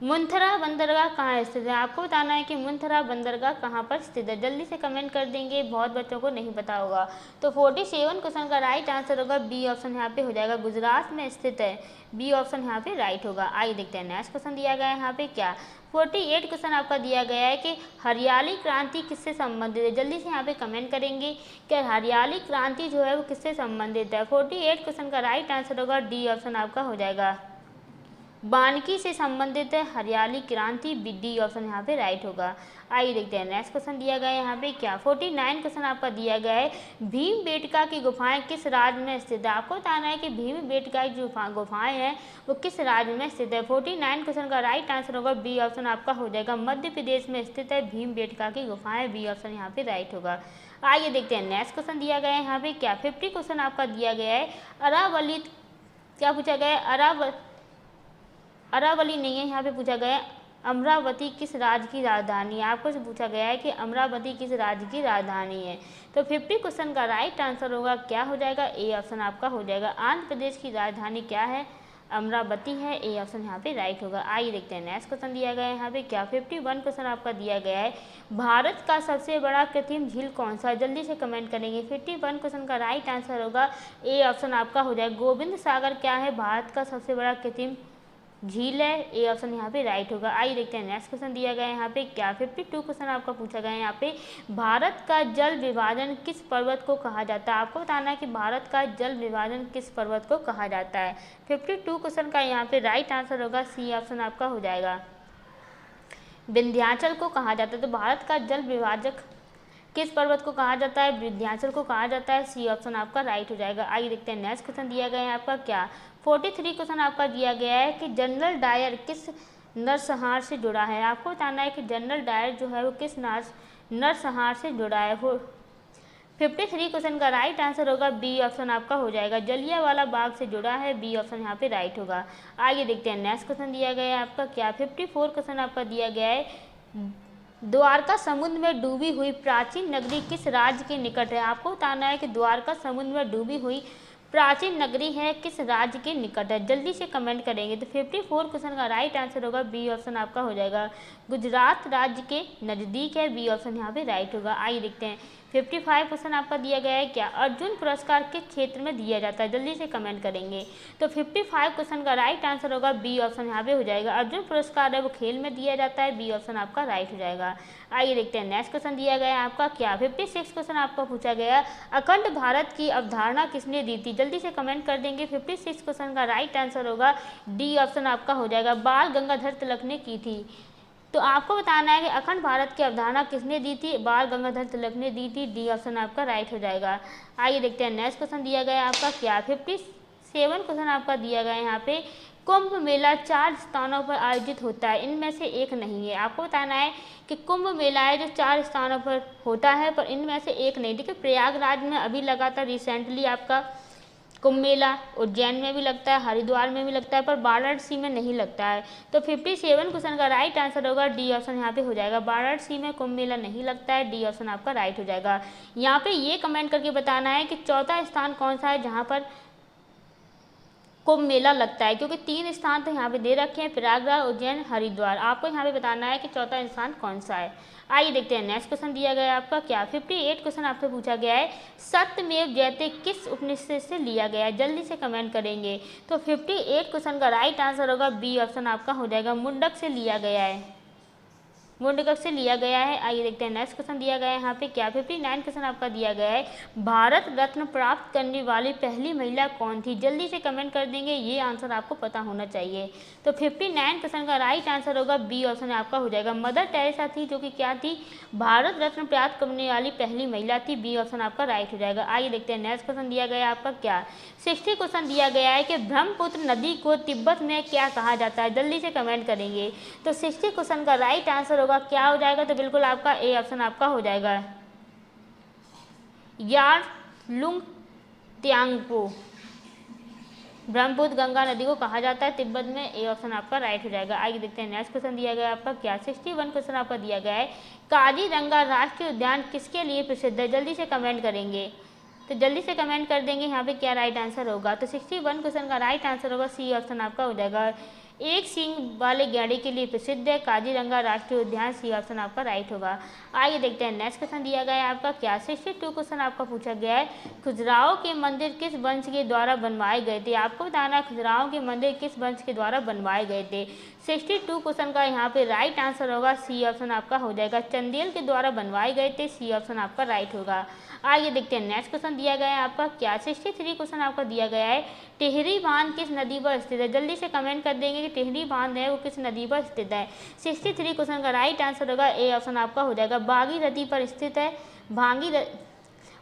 मुंथरा बंदरगाह कहाँ स्थित है। आपको बताना है कि मुंथरा बंदरगाह कहाँ पर स्थित है। जल्दी से कमेंट कर देंगे, बहुत बच्चों को नहीं पता होगा। तो 47 क्वेश्चन का राइट आंसर होगा बी ऑप्शन यहाँ पे हो जाएगा, गुजरात में स्थित है। बी ऑप्शन यहाँ पे राइट होगा। आइए देखते हैं नेक्स्ट क्वेश्चन दिया गया है यहाँ पे क्या 48 क्वेश्चन आपका दिया गया है कि हरियाली क्रांति किससे संबंधित है। जल्दी से यहाँ पे कमेंट करेंगे कि हरियाली क्रांति जो है वो किससे संबंधित है। 48 क्वेश्चन का राइट आंसर होगा डी ऑप्शन आपका हो जाएगा, वानिकी से संबंधित है हरियाली क्रांति। डी ऑप्शन यहाँ पे राइट होगा। आइए देखते हैं नेक्स्ट क्वेश्चन दिया गया है यहाँ पे क्या 49 क्वेश्चन आपका दिया गया है भीमबेटका की गुफाएं किस राज्य में स्थित है। आपको बताना है कि भीमबेटका की जो गुफाएं हैं वो किस राज्य में स्थित है। 49 क्वेश्चन का राइट आंसर होगा बी ऑप्शन आपका हो जाएगा, मध्य प्रदेश में स्थित है भीमबेटका की गुफाएं। बी ऑप्शन यहाँ पे राइट होगा। आइए देखते हैं नेक्स्ट क्वेश्चन दिया गया है यहाँ पे क्या 50 क्वेश्चन आपका दिया गया है। अरावली क्या पूछा गया है, अरावली नहीं है, यहाँ पे पूछा गया है अमरावती किस राज्य की राजधानी है। आपको से पूछा गया है कि अमरावती किस राज्य की राजधानी है। तो 50 क्वेश्चन का राइट आंसर होगा क्या हो जाएगा, ए ऑप्शन आपका हो जाएगा। आंध्र प्रदेश की राजधानी क्या है, अमरावती है, ए ऑप्शन यहाँ पे राइट होगा। आइए देखते हैं नेक्स्ट क्वेश्चन दिया गया है यहाँ पे क्या 51 क्वेश्चन आपका दिया गया है। भारत का सबसे बड़ा कृत्रिम झील कौन सा है, जल्दी से कमेंट करेंगे। 51 क्वेश्चन का राइट आंसर होगा ए ऑप्शन आपका हो जाएगा। गोविंद सागर क्या है भारत का सबसे बड़ा कृत्रिम झील है, ए ऑप्शन यहाँ पे राइट होगा। आइए देखते हैं नेक्स्ट क्वेश्चन दिया गया है यहाँ पे क्या 52 क्वेश्चन आपका पूछा गया है यहाँ पे भारत का जल विभाजन किस पर्वत को कहा जाता है। आपको बताना है कि भारत का जल विभाजन किस पर्वत को कहा जाता है। 52 क्वेश्चन का यहाँ पे राइट आंसर होगा सी ऑप्शन आपका हो जाएगा, विंध्याचल को कहा जाता है। तो भारत का जल विभाजक किस पर्वत को कहा जाता है, विंध्याचल को कहा जाता है, सी ऑप्शन आपका राइट हो जाएगा। आइए देखते हैं नेक्स्ट क्वेश्चन दिया गया है आपका क्या 43 क्वेश्चन आपका दिया गया है कि जनरल डायर किस नरसंहार से जुड़ा है। आपको बताना है कि जनरल डायर जो है वो किस नरसंहार से जुड़ा है। वो 53 क्वेश्चन का राइट आंसर होगा बी ऑप्शन आपका हो जाएगा, जलियांवाला बाग से जुड़ा है, बी ऑप्शन यहाँ पे राइट होगा। आइए देखते हैं नेक्स्ट क्वेश्चन दिया गया है आपका क्या 54 क्वेश्चन आपका दिया गया है द्वारका समुद्र में डूबी हुई प्राचीन नगरी किस राज्य के निकट है। आपको बताना है कि द्वारका समुद्र में डूबी हुई प्राचीन नगरी है किस राज्य के निकट है, जल्दी से कमेंट करेंगे। तो 54 क्वेश्चन का राइट आंसर होगा बी ऑप्शन आपका हो जाएगा, गुजरात राज्य के नज़दीक है, बी ऑप्शन यहाँ पे राइट होगा। आइए देखते हैं 55 क्वेश्चन आपका दिया गया है क्या अर्जुन पुरस्कार किस क्षेत्र में दिया जाता है, जल्दी से कमेंट करेंगे। तो 55 क्वेश्चन का राइट आंसर होगा बी ऑप्शन यहाँ पे हो जाएगा, अर्जुन पुरस्कार है वो खेल में दिया जाता है, बी ऑप्शन आपका राइट हो जाएगा। आइए देखते हैं नेक्स्ट क्वेश्चन दिया गया है आपका क्या 56 क्वेश्चन आपका पूछा गया अखंड भारत की अवधारणा किसने दी थी, जल्दी से कमेंट कर देंगे। 56 क्वेश्चन का राइट आंसर होगा डी ऑप्शन आपका हो जाएगा, बाल गंगाधर तिलक ने की थी। तो आपको बताना है कि अखंड भारत की अवधारणा किसने दी थी, बाल गंगाधर तिलक ने दी थी, डी ऑप्शन आपका राइट हो जाएगा। आइए देखते हैं नेक्स्ट क्वेश्चन दिया गया है आपका क्या 57 क्वेश्चन आपका दिया गया है यहाँ पे कुंभ मेला 4 स्थानों पर आयोजित होता है, इनमें से एक नहीं है। आपको बताना है कि कुंभ मेला है जो 4 स्थानों पर होता है पर इनमें से एक नहीं। देखिए प्रयागराज में अभी लगा था रिसेंटली आपका कुंभ मेला, उज्जैन में भी लगता है, हरिद्वार में भी लगता है, पर वाराणसी में नहीं लगता है। तो 57 क्वेश्चन का राइट आंसर होगा डी ऑप्शन यहाँ पे हो जाएगा, वाराणसी में कुंभ मेला नहीं लगता है, डी ऑप्शन आपका राइट हो जाएगा। यहाँ पे ये कमेंट करके बताना है कि चौथा स्थान कौन सा है जहाँ पर कुंभ मेला लगता है, क्योंकि 3 स्थान तो यहाँ पे दे रखे हैं प्रयागराज, उज्जैन, हरिद्वार। आपको यहाँ पे बताना है कि चौथा स्थान कौन सा है। आइए देखते हैं नेक्स्ट क्वेश्चन दिया गया है आपका क्या 58 क्वेश्चन आपसे पूछा गया है सत्यमेव जयते किस उपनिषद से लिया गया है, जल्दी से कमेंट करेंगे। तो 58 क्वेश्चन का राइट आंसर होगा बी ऑप्शन आपका हो जाएगा, मुंडक से लिया गया है, मुंडक से लिया गया है। आइए देखते हैं नेक्स्ट क्वेश्चन दिया गया है यहाँ पे क्या 59 क्वेश्चन आपका दिया गया है भारत रत्न प्राप्त करने वाली पहली महिला कौन थी, जल्दी से कमेंट कर देंगे, ये आंसर आपको पता होना चाहिए। तो 59 क्वेश्चन का राइट आंसर होगा बी ऑप्शन आपका हो जाएगा, मदर टेरेसा थी जो कि क्या थी, भारत रत्न प्राप्त करने वाली पहली महिला थी, बी ऑप्शन आपका राइट हो जाएगा। आइए देखते हैं नेक्स्ट क्वेश्चन दिया गया है आपका क्या 60 क्वेश्चन दिया गया है कि ब्रह्मपुत्र नदी को तिब्बत में क्या कहा जाता है, जल्दी से कमेंट करेंगे। तो 60 क्वेश्चन का राइट आंसर होगा क्या हो जाएगा, तो बिल्कुल आपका ए ऑप्शन आपका हो जाएगा, यारलुंग त्यांगपो ब्रह्मपुत्र गंगा नदी को कहा जाता है तिब्बत में, ए ऑप्शन आपका राइट हो जाएगा। आइए देखते हैं नेक्स्ट क्वेश्चन दिया गया है आपका क्या 61 क्वेश्चन आपका दिया गया है काजीरंगा राष्ट्रीय उद्यान किसके लिए प्रसिद्ध है, जल्दी से कमेंट करेंगे। तो जल्दी से कमेंट कर देंगे यहाँ पे क्या राइट आंसर होगा। तो 61 क्वेश्चन का राइट आंसर होगा सी ऑप्शन आपका हो जाएगा, एक सींग वाले गैंडे के लिए प्रसिद्ध है काजीरंगा राष्ट्रीय उद्यान, सी ऑप्शन आपका राइट होगा। आइए देखते हैं नेक्स्ट क्वेश्चन दिया गया है आपका क्या 62 क्वेश्चन आपका पूछा गया है खजुराहो के मंदिर किस वंश के द्वारा बनवाए गए थे। आपको बताना है खजुराहो के मंदिर किस वंश के द्वारा बनवाए गए थे। 62 क्वेश्चन का यहाँ पे राइट आंसर होगा सी ऑप्शन आपका हो जाएगा, चंदेल के द्वारा बनवाए गए थे, सी ऑप्शन आपका राइट होगा। आइए देखते हैं नेक्स्ट क्वेश्चन दिया गया है आपका क्या 63 क्वेश्चन आपका दिया गया है टिहरी बांध किस नदी पर स्थित है, जल्दी से कमेंट कर देंगे कि टिहरी बांध है वो किस नदी पर स्थित है। 63 क्वेश्चन का राइट आंसर होगा ए ऑप्शन आपका हो जाएगा, भागीरथी पर स्थित है,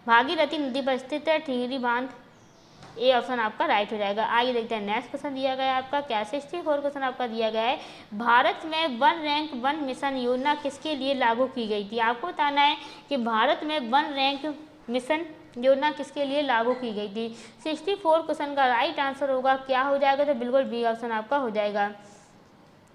भागीरथी नदी पर स्थित है टिहरी बांध, ए ऑप्शन आपका राइट हो जाएगा। आइए देखते हैं नेक्स्ट क्वेश्चन दिया गया है आपका क्या 64 क्वेश्चन आपका दिया गया है भारत में वन रैंक वन मिशन योजना किसके लिए लागू की गई थी। आपको बताना है कि भारत में वन रैंक मिशन योजना किसके लिए लागू की गई थी। 64 क्वेश्चन का राइट आंसर होगा क्या हो जाएगा, तो बिल्कुल बी ऑप्शन आपका हो जाएगा,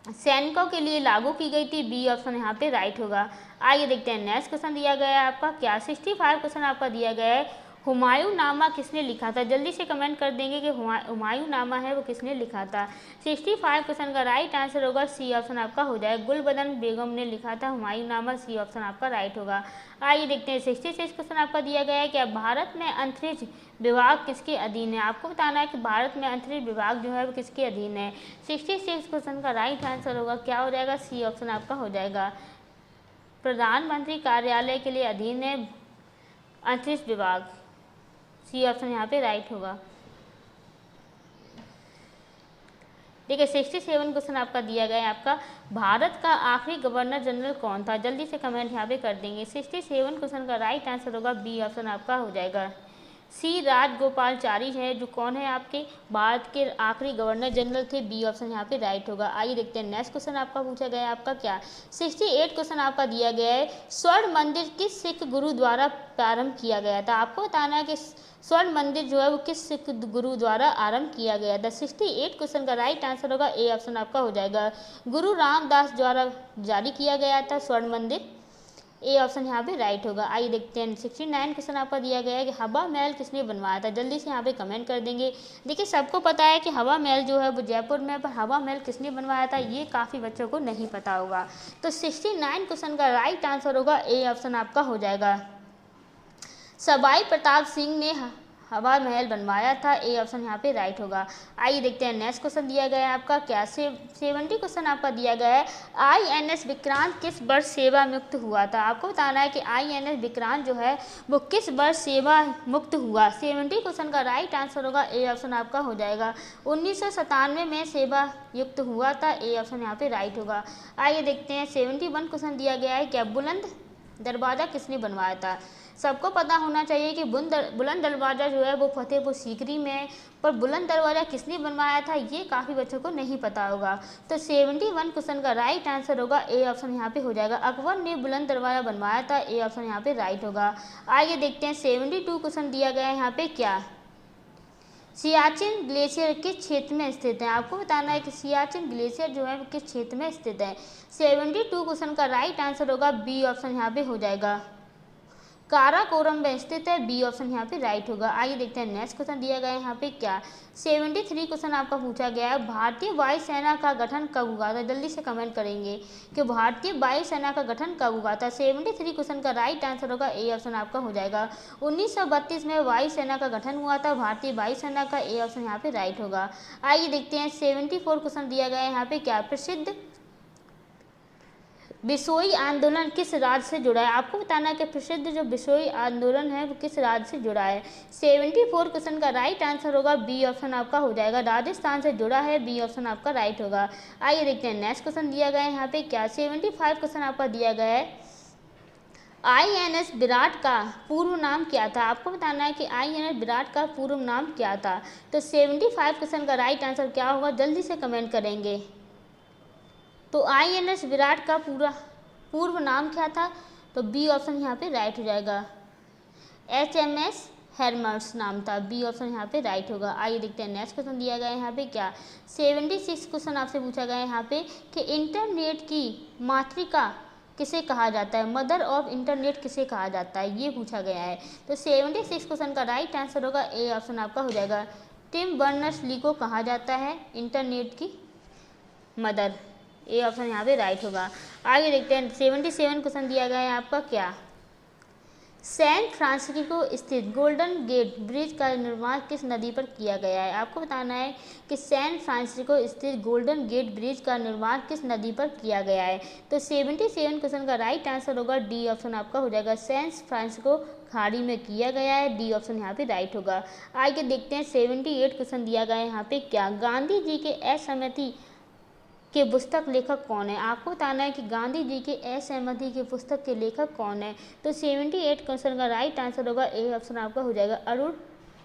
सैनिकों के लिए लागू की गई थी। बी ऑप्शन यहाँ पे राइट होगा। आइए देखते हैं नेक्स्ट क्वेश्चन दिया गया है आपका क्या 65 क्वेश्चन आपका दिया गया है हुमायूं नामा किसने लिखा था। जल्दी से कमेंट कर देंगे कि हुमायूं नामा है वो किसने लिखा था। 65 क्वेश्चन का राइट आंसर होगा सी ऑप्शन आपका हो जाएगा, गुलबदन बेगम ने लिखा था हुमायूं नामा। सी ऑप्शन आपका राइट होगा। आइए देखते हैं 66 क्वेश्चन आपका दिया गया है क्या भारत में अंतरिक्ष विभाग किसके अधीन है। आपको बताना है कि भारत में अंतरिक्ष विभाग जो है वो किसके अधीन है। 66 क्वेश्चन का राइट आंसर होगा क्या हो जाएगा, सी ऑप्शन आपका हो जाएगा, प्रधानमंत्री कार्यालय के लिए अधीन है अंतरिक्ष विभाग। सी ऑप्शन यहाँ पे राइट होगा। देखिए 67 क्वेश्चन आपका दिया गया है आपका भारत का आखिरी गवर्नर जनरल कौन था। जल्दी से कमेंट यहाँ पे कर देंगे। 67 क्वेश्चन का राइट आंसर होगा बी ऑप्शन आपका हो जाएगा, सी राजगोपालचारी है जो कौन है आपके भारत के आखिरी गवर्नर जनरल थे। बी ऑप्शन यहाँ पे राइट होगा। आइए देखते हैं नेक्स्ट क्वेश्चन आपका पूछा गया है आपका क्या 68 क्वेश्चन आपका दिया गया है स्वर्ण मंदिर किस सिख गुरु द्वारा प्रारंभ किया गया था। आपको बताना है कि स्वर्ण मंदिर जो है वो किस सिख गुरु द्वारा आरंभ किया गया था। 68 क्वेश्चन का राइट आंसर होगा ए ऑप्शन आपका हो जाएगा, गुरु रामदास द्वारा जारी किया गया था स्वर्ण मंदिर। ए ऑप्शन यहाँ पे राइट होगा। आइए देखते हैं 69 क्वेश्चन आपका दिया गया है कि हवा महल किसने बनवाया था। जल्दी से यहाँ पे कमेंट कर देंगे। देखिए सबको पता है कि हवा महल जो है वो जयपुर में, पर हवा महल किसने बनवाया था ये काफ़ी बच्चों को नहीं पता होगा। तो 69 क्वेश्चन का राइट आंसर होगा ए ऑप्शन आपका हो जाएगा, सवाई प्रताप सिंह ने हवा महल बनवाया था। ए ऑप्शन यहाँ पे राइट होगा। आइए देखते हैं नेक्स्ट क्वेश्चन दिया गया है आपका क्या 70 क्वेश्चन आपका दिया गया है INS विक्रांत किस वर्ष सेवा मुक्त हुआ था। आपको बताना है कि INS विक्रांत जो है वो किस वर्ष सेवा मुक्त हुआ। 70 क्वेश्चन का राइट आंसर होगा ए ऑप्शन आपका हो जाएगा, 1997 में सेवा युक्त हुआ था। ए ऑप्शन यहाँ पे राइट होगा। आइए देखते हैं 71 क्वेश्चन दिया गया है क्या बुलंद दरवाज़ा किसने बनवाया था। सबको पता होना चाहिए कि बुलंद दरवाज़ा जो है वो फतेहपुर सीकरी में है, पर बुलंद दरवाज़ा किसने बनवाया था ये काफ़ी बच्चों को नहीं पता होगा। तो 71 क्वेश्चन का राइट आंसर होगा ए ऑप्शन यहाँ पे हो जाएगा, अकबर ने बुलंद दरवाज़ा बनवाया था। ए ऑप्शन यहाँ पे राइट होगा। आइए देखते हैं 72 क्वेश्चन दिया गया है यहाँ पे क्या सियाचिन ग्लेशियर किस क्षेत्र में स्थित है। आपको बताना है कि सियाचिन ग्लेशियर जो है वो किस क्षेत्र में स्थित है। 72 क्वेश्चन का राइट आंसर होगा बी ऑप्शन यहाँ पे हो जाएगा, काराकोरम में स्थित है। बी ऑप्शन यहाँ पे राइट होगा। आइए देखते हैं नेक्स्ट क्वेश्चन दिया गया है यहाँ पे क्या 73 क्वेश्चन आपका पूछा गया है भारतीय वायुसेना का गठन कब हुआ था। जल्दी से कमेंट करेंगे कि भारतीय वायुसेना का गठन कब हुआ था। 73 क्वेश्चन का राइट आंसर होगा ए ऑप्शन आपका हो जाएगा, 1932 में वायुसेना का गठन हुआ था भारतीय वायुसेना का। ए ऑप्शन यहाँ पे राइट होगा। आइए देखते हैं 74 क्वेश्चन दिया गया है यहाँ पे क्या प्रसिद्ध बिसोई आंदोलन किस राज्य से जुड़ा है। आपको बताना है कि प्रसिद्ध जो बिसोई आंदोलन है वो किस राज्य से जुड़ा है। 74 क्वेश्चन का राइट आंसर होगा बी ऑप्शन आपका हो जाएगा, राजस्थान से जुड़ा है। बी ऑप्शन आपका राइट होगा। आइए देखते हैं नेक्स्ट क्वेश्चन दिया गया है यहाँ पे क्या 75 क्वेश्चन आपका दिया गया है INS विराट का पूर्व नाम क्या था। आपको बताना है कि INS विराट का पूर्व नाम क्या था। तो 75 क्वेश्चन का राइट आंसर क्या होगा, जल्दी से कमेंट करेंगे। तो INS विराट का पूर्व नाम क्या था, तो बी ऑप्शन यहाँ पे राइट हो जाएगा, HMS हेरमर्स नाम था। बी ऑप्शन यहाँ पे राइट होगा। आइए देखते हैं नेक्स्ट क्वेश्चन दिया गया है यहाँ पे क्या 76 क्वेश्चन आपसे पूछा गया है यहाँ पे कि इंटरनेट की मातृका किसे कहा जाता है, मदर ऑफ इंटरनेट किसे कहा जाता है ये पूछा गया है। तो 76 क्वेश्चन का राइट आंसर होगा ए ऑप्शन आपका हो जाएगा, टिम बर्नर्स-ली को कहा जाता है इंटरनेट की मदर। ए ऑप्शन यहाँ पे राइट होगा। आगे देखते हैं 77 क्वेश्चन दिया गया है आपका क्या सैन फ्रांसिस्को स्थित गोल्डन गेट ब्रिज का निर्माण किस नदी पर किया गया है। आपको बताना है कि सैन फ्रांसिस्को स्थित गोल्डन गेट ब्रिज का निर्माण किस नदी पर किया गया है। तो 77 क्वेश्चन का राइट आंसर होगा डी ऑप्शन आपका हो जाएगा, सैन फ्रांसिस्को खाड़ी में किया गया है। डी ऑप्शन यहाँ पे राइट होगा। आगे देखते हैं 78 क्वेश्चन दिया गया है यहाँ पे क्या गांधी जी के असहमति के पुस्तक लेखक कौन है। आपको बताना है कि गांधी जी के असहमति के पुस्तक के लेखक कौन है। तो 78 क्वेश्चन का राइट आंसर होगा ए ऑप्शन आपका हो जाएगा, अरुण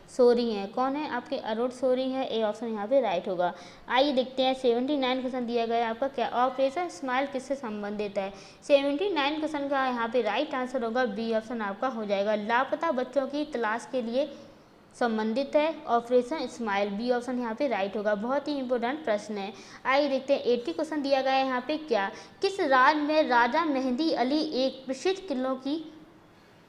शोरी हैं। कौन है? आपके अरुण शोरी हैं। ए ऑप्शन यहाँ पे राइट होगा। आइए देखते हैं 79 क्वेश्चन दिया गया है आपका, क्या ऑपरेशन स्माइल किससे संबंधित है? 79 क्वेश्चन का यहाँ पे राइट आंसर होगा बी ऑप्शन आपका हो जाएगा, लापता बच्चों की तलाश के लिए संबंधित है ऑपरेशन स्माइल। बी ऑप्शन यहाँ पे राइट होगा। बहुत ही इंपॉर्टेंट प्रश्न है। आइए देखते हैं 80 क्वेश्चन दिया गया है यहाँ पे, क्या किस राज्य में राजा मेहंदी अली एक प्रसिद्ध किलों की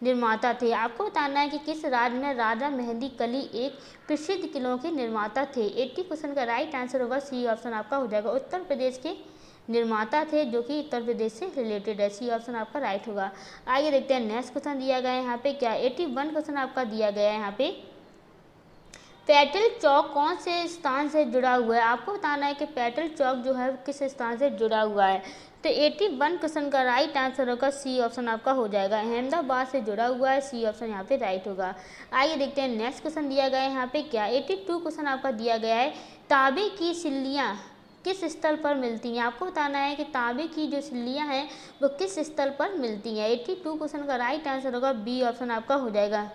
निर्माता थे? आपको बताना है कि किस राज्य में राजा मेहंदी अली एक प्रसिद्ध किलों के निर्माता थे। 80 क्वेश्चन का राइट आंसर होगा सी ऑप्शन आपका हो जाएगा, उत्तर प्रदेश के निर्माता थे जो कि उत्तर प्रदेश से रिलेटेड है। सी ऑप्शन आपका राइट होगा। आइए देखते हैं नेक्स्ट क्वेश्चन दिया गया है यहाँ पे, क्या 81 क्वेश्चन आपका दिया गया है यहाँ पे, पैटल चौक कौन से स्थान से जुड़ा हुआ है? आपको बताना है कि पैटल चौक जो है किस स्थान से जुड़ा हुआ है। तो 81 क्वेश्चन का राइट आंसर होगा सी ऑप्शन आपका हो जाएगा, अहमदाबाद से जुड़ा हुआ है। सी ऑप्शन यहाँ पे राइट होगा। आइए देखते हैं नेक्स्ट क्वेश्चन दिया गया है यहाँ पे, क्या 82 क्वेश्चन आपका दिया गया है, तांबे की सिल्लियाँ किस स्थल पर मिलती हैं? आपको बताना है कि तांबे की जो सिल्लियाँ हैं वो किस स्थल पर मिलती हैं। 82 क्वेश्चन का राइट आंसर होगा बी ऑप्शन आपका हो जाएगा,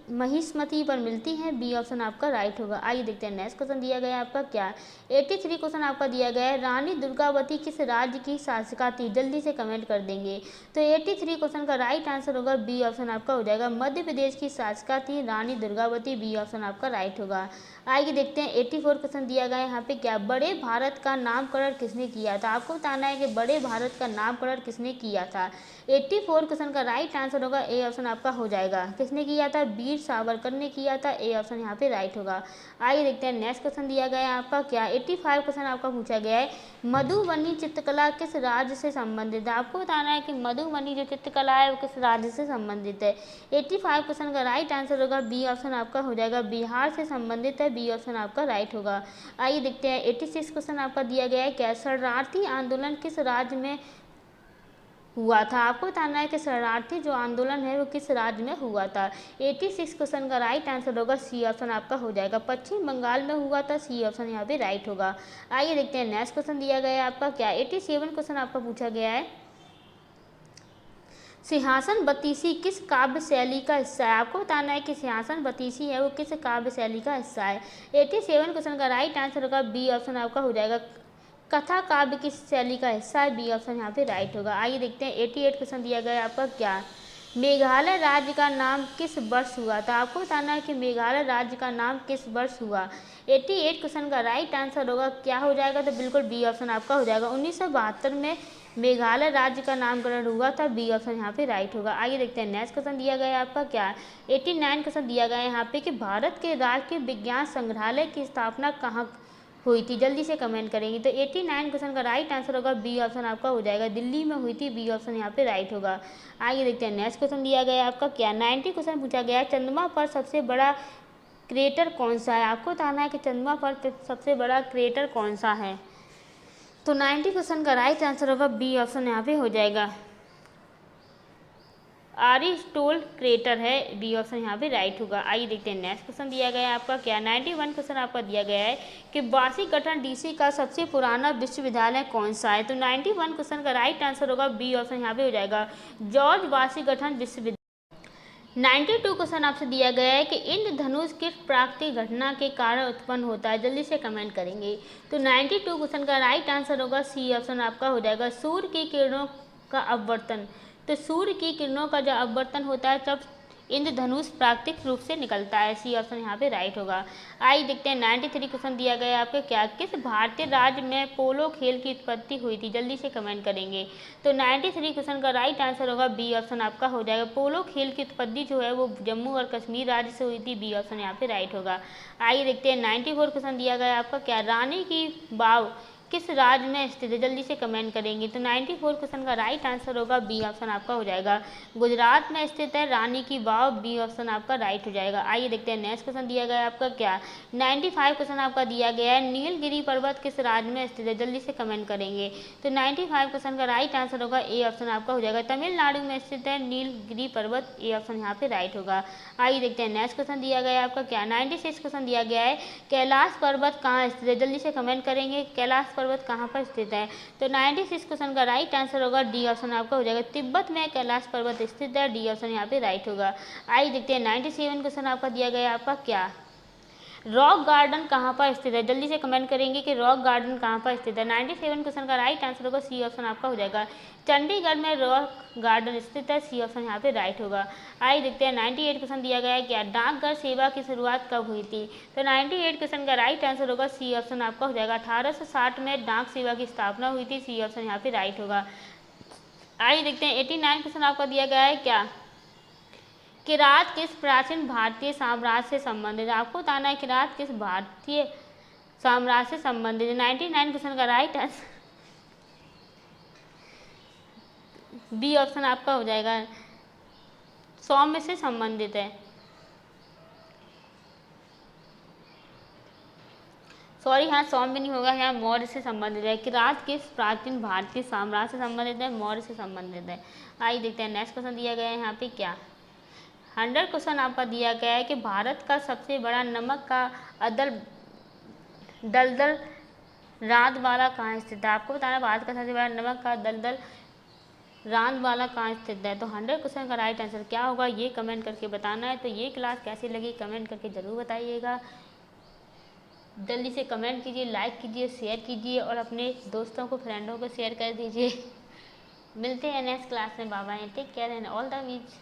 महिष्मती पर मिलती हैं। बी ऑप्शन आपका राइट होगा। आइए देखते हैं नेक्स्ट क्वेश्चन दिया गया है आपका, क्या 83 क्वेश्चन आपका दिया गया है, रानी दुर्गावती किस राज्य की शासिका थी? जल्दी से कमेंट कर देंगे। तो 83 क्वेश्चन का राइट आंसर होगा बी ऑप्शन आपका हो जाएगा, मध्य प्रदेश की शासिका थी रानी दुर्गावती। बी ऑप्शन आपका राइट होगा। आइए देखते हैं 84 क्वेश्चन दिया गया है यहाँ पे, क्या बड़े भारत का नामकरण किसने किया था? आपको बताना है कि बड़े भारत का नामकरण किसने किया था। 84 क्वेश्चन का राइट आंसर होगा ए ऑप्शन आपका हो जाएगा, किसने किया था? वीर सावरकर ने किया था। ए ऑप्शन यहाँ पे राइट होगा। आइए देखते हैं नेक्स्ट क्वेश्चन दिया गया है आपका, क्या 85 क्वेश्चन आपका पूछा गया है, मधुबनी चित्रकला किस राज्य से संबंधित है? आपको बताना है कि मधुबनी जो चित्रकला है वो किस राज्य से संबंधित है। 85 क्वेश्चन का राइट आंसर होगा बी ऑप्शन आपका हो जाएगा, बिहार से संबंधित है। बी ऑप्शन आपका राइट होगा। आइए देखते हैं 86 क्वेश्चन आपका दिया गया है, क्या शरणार्थी आंदोलन किस राज्य में हुआ था? आपको बताना है कि शरणार्थी जो आंदोलन है वो किस राज्य में हुआ था। 86 क्वेश्चन का राइट आंसर होगा सी ऑप्शन आपका हो जाएगा, पश्चिम बंगाल में हुआ था। सी ऑप्शन यहाँ पे राइट होगा। आइए देखते हैं नेक्स्ट क्वेश्चन दिया गया है आपका, क्या 87 क्वेश्चन आपका पूछा गया है, सिंहासन बतीसी किस काव्य शैली का हिस्सा है? आपको बताना है कि सिंहासन बतीसी है वो किस काव्य शैली का हिस्सा है। 87 क्वेश्चन का राइट आंसर होगा बी ऑप्शन आपका हो जाएगा, कथा काव्य किस शैली का हिस्सा है। बी ऑप्शन यहाँ पे राइट होगा। आइए देखते हैं 88 क्वेश्चन दिया गया है आपका, क्या मेघालय राज्य का नाम किस वर्ष हुआ था? आपको बताना है कि मेघालय राज्य का नाम किस वर्ष हुआ। 88 क्वेश्चन का राइट आंसर होगा क्या हो जाएगा, तो बिल्कुल बी ऑप्शन आपका हो जाएगा, 1972 में मेघालय राज्य का नामकरण हुआ था। बी ऑप्शन यहाँ पे राइट होगा। आइए देखते हैं नेक्स्ट क्वेश्चन दिया गया है आपका, क्या 89 क्वेश्चन दिया गया है यहाँ पे कि भारत के राष्ट्रीय विज्ञान संग्रहालय की स्थापना कहाँ हुई थी? जल्दी से कमेंट करेंगे। तो 89 क्वेश्चन का राइट आंसर होगा बी ऑप्शन आपका हो जाएगा, दिल्ली में हुई थी। बी ऑप्शन यहाँ पे राइट होगा। आइए देखते हैं नेक्स्ट क्वेश्चन दिया गया है आपका, क्या 90 क्वेश्चन पूछा गया है, चंद्रमा पर सबसे बड़ा क्रेटर कौन सा है? आपको बताना है कि चंद्रमा पर सबसे बड़ा क्रेटर कौन सा है। तो 90 क्वेश्चन का राइट आंसर होगा बी ऑप्शन यहाँ पे हो जाएगा, आरिस्टोल क्रेटर है। बी ऑप्शन यहाँ पे राइट होगा। आइए देखते हैं नेक्स्ट क्वेश्चन दिया गया है आपका, क्या 91 क्वेश्चन आपका दिया गया है कि वाशिंगटन डीसी का सबसे पुराना विश्वविद्यालय कौन सा है। तो 91 क्वेश्चन का राइट आंसर होगा बी ऑप्शन यहाँ पे हो जाएगा, जॉर्ज वाशिंगटन विश्वविद्यालय। 92 क्वेश्चन आपसे दिया गया है कि इंद्रधनुष किस प्राकृतिक घटना के कारण उत्पन्न होता है। जल्दी से कमेंट करेंगे। तो 92 क्वेश्चन का राइट आंसर होगा सी ऑप्शन आपका हो जाएगा, सूर्य की किरणों का अपवर्तन। तो सूर्य की किरणों का जो अपवर्तन होता है तब इंद्रधनुष प्राकृतिक रूप से निकलता है। सी ऑप्शन यहाँ पे राइट होगा। आइए देखते हैं 93 क्वेश्चन दिया गया है आपके, क्या किस भारतीय राज्य में पोलो खेल की उत्पत्ति हुई थी। जल्दी से कमेंट करेंगे। तो 93 क्वेश्चन का राइट आंसर होगा बी ऑप्शन आपका हो जाएगा, पोलो खेल की उत्पत्ति जो है वो जम्मू और कश्मीर राज्य से हुई थी। बी ऑप्शन यहाँ पे राइट होगा। आइए देखते हैं 94 क्वेश्चन दिया गया है आपका, क्या रानी की वाव किस राज्य में स्थित है। जल्दी से कमेंट करेंगे। तो 94 क्वेश्चन का राइट आंसर होगा बी ऑप्शन आपका हो जाएगा, गुजरात में स्थित है रानी की वाव। बी ऑप्शन आपका राइट हो जाएगा। आइए देखते हैं नेक्स्ट क्वेश्चन दिया गया है आपका, क्या 95 क्वेश्चन आपका दिया गया है, नीलगिरी पर्वत किस राज्य में स्थित है। जल्दी से कमेंट करेंगे। तो 95 क्वेश्चन का राइट आंसर होगा ए ऑप्शन आपका हो जाएगा, तमिलनाडु में स्थित है नीलगिरी पर्वत। ए ऑप्शन यहाँ पे राइट होगा। आइए देखते हैं नेक्स्ट क्वेश्चन दिया गया है आपका, क्या 96 क्वेश्चन दिया गया है, कैलाश पर्वत कहाँ स्थित है। जल्दी से कमेंट करेंगे। कैलाश पर्वत कहाँ पर स्थित है? तो 96 क्वेश्चन का राइट आंसर होगा डी ऑप्शन आपका हो जाएगा। तिब्बत में कैलाश पर्वत स्थित है, डी ऑप्शन यहाँ पे राइट होगा। आइए देखते हैं 97 क्वेश्चन आपका दिया गया है आपका क्या? रॉक गार्डन कहाँ पर स्थित है? जल्दी से कमेंट करेंगे कि रॉक गार्डन कहाँ पर स्थित है। 97 क्वेश्चन का राइट आंसर होगा सी ऑप्शन आपका हो जाएगा। चंडीगढ़ में रॉक गार्डन स्थित है, सी ऑप्शन यहाँ पे राइट होगा। आइए देखते हैं 98 क्वेश्चन दिया गया है क्या? डाकघर सेवा की शुरुआत कब हुई थी? तो 98 क्वेश्चन का राइट आंसर होगा सी ऑप्शन आपका हो जाएगा। 1860 में डाक सेवा की स्थापना हुई थी, सी ऑप्शन यहाँ पे राइट होगा। आइए देखते हैं 89 क्वेश्चन आपका दिया गया है क्या? किरात किस प्राचीन भारतीय साम्राज्य से संबंधित है? आपको बताना है किरात किस भारतीय साम्राज्य से संबंधित है। 99 क्वेश्चन का राइट आंसर बी ऑप्शन आपका हो जाएगा, सौम्य से संबंधित है। सॉरी, यहाँ सौम्य नहीं होगा, यहाँ मौर्य से संबंधित है। किरात किस प्राचीन भारतीय साम्राज्य से संबंधित है? मौर्य से संबंधित है। आइए देखते हैं नेक्स्ट क्वेश्चन दिया गया है यहाँ पे क्या? 100 क्वेश्चन आपका दिया गया है कि भारत का सबसे बड़ा नमक का दलदल रांद वाला कहाँ स्थित है? आपको बताना भारत का सबसे बड़ा नमक का दलदल रांद वाला कहाँ स्थित है। तो 100 क्वेश्चन का राइट आंसर क्या होगा ये कमेंट करके बताना है। तो ये क्लास कैसी लगी कमेंट करके ज़रूर बताइएगा। जल्दी से कमेंट कीजिए, लाइक कीजिए, शेयर कीजिए और अपने दोस्तों को फ्रेंडों को शेयर कर दीजिए। मिलते हैं नेक्स्ट क्लास में। Bye bye, take care and all the वीज।